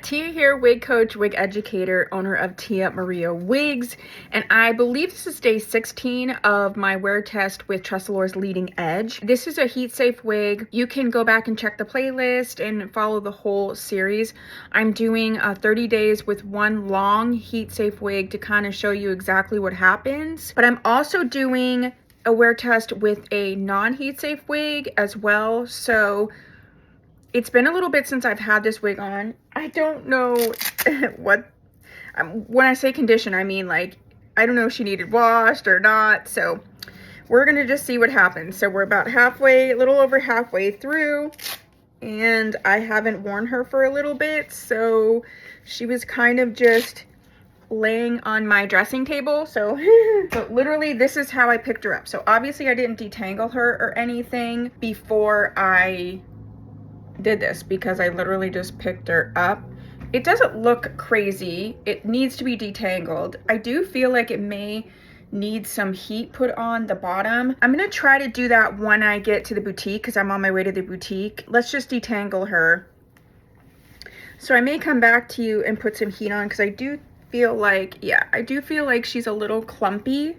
Tia here, wig coach, wig educator, owner of Tia Maria Wigs, and I believe this is day 16 of my wear test with TressAllure's Leading Edge. This is a heat safe wig. You can go back and check the playlist and follow the whole series. I'm doing 30 days with one long heat safe wig to kind of show you exactly what happens, but I'm also doing a wear test with a non-heat safe wig as well. So it's been a little bit since I've had this wig on. I don't know what, when I say condition, I mean like, I don't know if she needed washed or not. So we're gonna just see what happens. So we're about halfway, a little over halfway through, and I haven't worn her for a little bit. So she was kind of just laying on my dressing table. So, so literally this is how I picked her up. So obviously I didn't detangle her or anything before I did this, because I literally just picked her up. It doesn't look crazy. It needs to be detangled. I do feel like it may need some heat put on the bottom. I'm gonna try to do that when I get to the boutique, because I'm on my way to the boutique. Let's just detangle her. So I may come back to you and put some heat on, because I do feel like, yeah, I do feel like she's a little clumpy.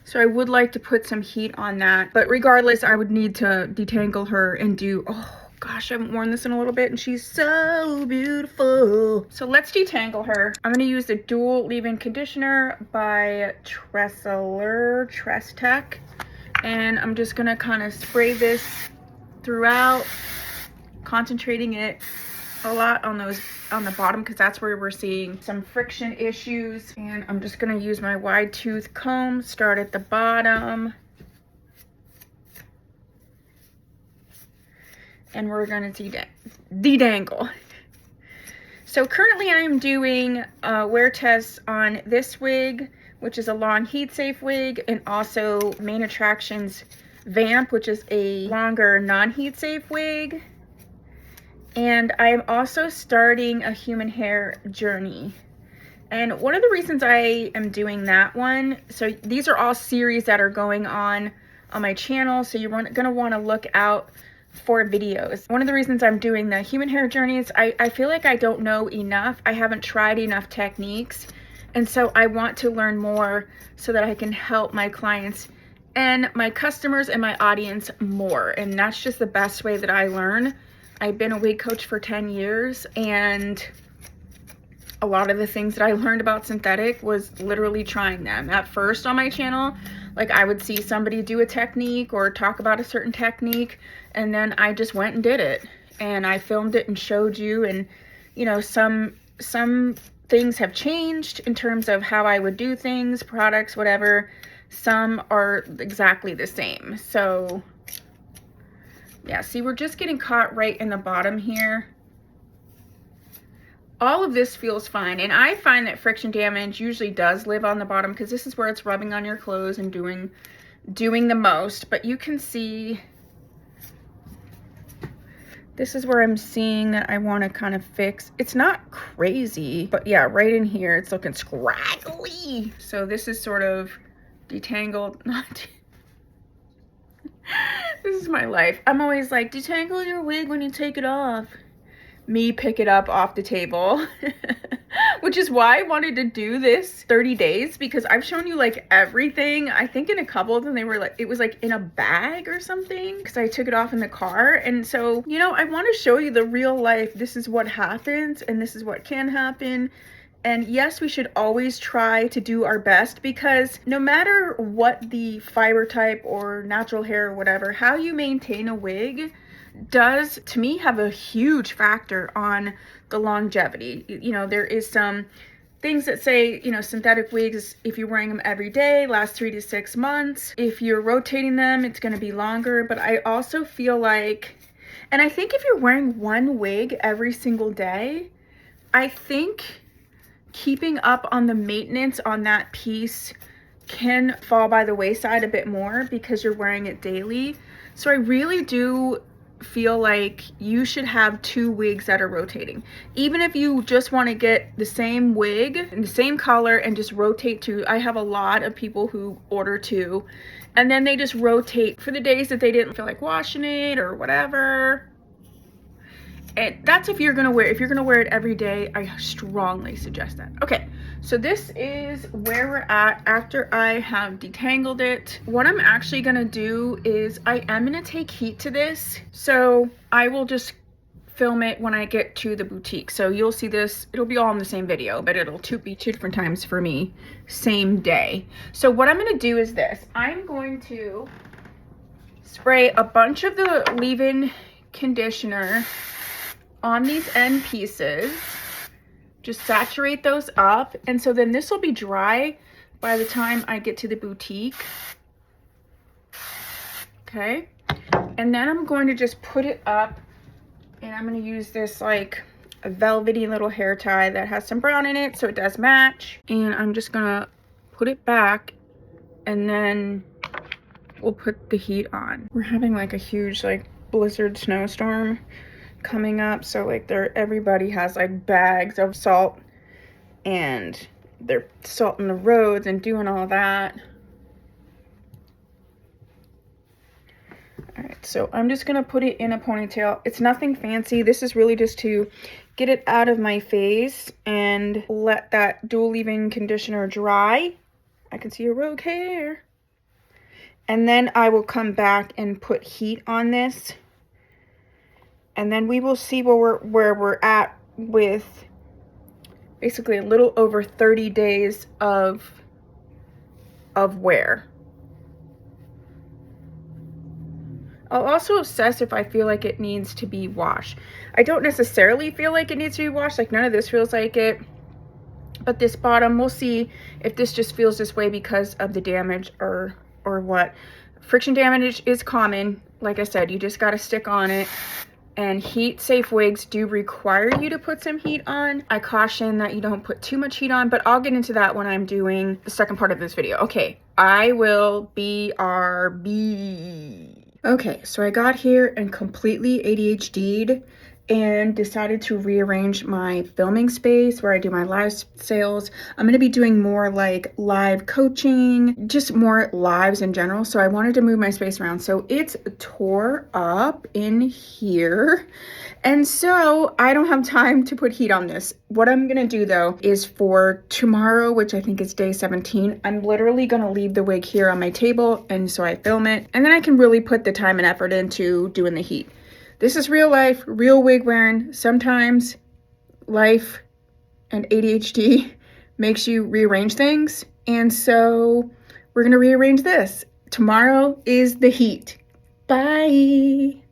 So I would like to put some heat on that. But regardless, I would need to detangle her and do, oh gosh, I haven't worn this in a little bit and she's so beautiful. So let's detangle her. I'm gonna use the dual leave-in conditioner by TressAllure, Tress Tech. And I'm just gonna kind of spray this throughout, concentrating it a lot on those, on the bottom, because that's where we're seeing some friction issues. And I'm just gonna use my wide tooth comb, start at the bottom, and we're gonna detangle. So currently I'm doing wear tests on this wig, which is a long heat safe wig, and also Main Attractions Vamp, which is a longer non-heat safe wig. And I am also starting a human hair journey. And one of the reasons I am doing that one, so these are all series that are going on my channel, so you're gonna wanna look out for videos. One of the reasons I'm doing the human hair journey is I feel like I don't know enough. I haven't tried enough techniques. And so I want to learn more so that I can help my clients and my customers and my audience more. And that's just the best way that I learn. I've been a wig coach for 10 years, and a lot of the things that I learned about synthetic was literally trying them. At first on my channel, like I would see somebody do a technique or talk about a certain technique, and then I just went and did it. And I filmed it and showed you, and you know, some things have changed in terms of how I would do things, products, whatever. Some are exactly the same. So yeah, see, we're just getting caught right in the bottom here. All of this feels fine, and I find that friction damage usually does live on the bottom, because this is where it's rubbing on your clothes and doing the most. But you can see, this is where I'm seeing that I want to kind of fix. It's not crazy, but yeah, right in here, it's looking scraggly. So this is sort of detangled, not this is my life. I'm always like, detangle your wig when you take it off. Me pick it up off the table. Which is why I wanted to do this 30 days, because I've shown you like everything. I think in a couple of them they were like, it was like in a bag or something, because I took it off in the car. And so, you know, I want to show you the real life. This is what happens, and this is what can happen. And yes, we should always try to do our best, because no matter what the fiber type or natural hair or whatever, how you maintain a wig does, to me, have a huge factor on the longevity. You know, there is some things that say, you know, synthetic wigs, if you're wearing them every day, last 3 to 6 months. If you're rotating them, it's going to be longer. But I also feel like, and I think if you're wearing one wig every single day, I think keeping up on the maintenance on that piece can fall by the wayside a bit more, because you're wearing it daily. So I really do feel like you should have 2 wigs that are rotating. Even if you just want to get the same wig in the same color and just rotate 2. I have a lot of people who order 2, And then they just rotate for the days that they didn't feel like washing it or whatever. And that's if you're gonna wear it every day, I strongly suggest that. Okay, so this is where we're at after I have detangled it. What I'm actually gonna do is I am gonna take heat to this. So I will just film it when I get to the boutique. So you'll see this, it'll be all in the same video, but it'll be two different times for me, same day. So what I'm gonna do is this. I'm going to spray a bunch of the leave-in conditioner on these end pieces. Just saturate those up. And so then this will be dry by the time I get to the boutique. Okay. And then I'm going to just put it up, and I'm going to use this like a velvety little hair tie that has some brown in it so it does match. And I'm just going to put it back, and then we'll put the heat on. We're having like a huge like blizzard snowstorm coming up, so like everybody has like bags of salt, and they're salting the roads and doing all that. All right, so I'm just gonna put it in a ponytail. It's nothing fancy. This is really just to get it out of my face and let that dual leave-in conditioner dry. I can see your rogue hair. And then I will come back and put heat on this. And then we will see where we're at with basically a little over 30 days of wear. I'll also assess if I feel like it needs to be washed. I don't necessarily feel like it needs to be washed, like none of this feels like it. But this bottom, we'll see if this just feels this way because of the damage or what. Friction damage is common. Like I said, you just gotta stick on it. And heat safe wigs do require you to put some heat on. I caution that you don't put too much heat on, but I'll get into that when I'm doing the second part of this video. Okay, I will BRB. Okay, so I got here and completely ADHD'd and decided to rearrange my filming space where I do my live sales. I'm going to be doing more like live coaching, just more lives in general. So I wanted to move my space around. So it's tore up in here. And so I don't have time to put heat on this. What I'm going to do though is for tomorrow, which I think is day 17, I'm literally going to leave the wig here on my table. And so I film it, and then I can really put the time and effort into doing the heat. This is real life, real wig wearing. Sometimes life and ADHD makes you rearrange things. And so we're going to rearrange this. Tomorrow is the heat. Bye.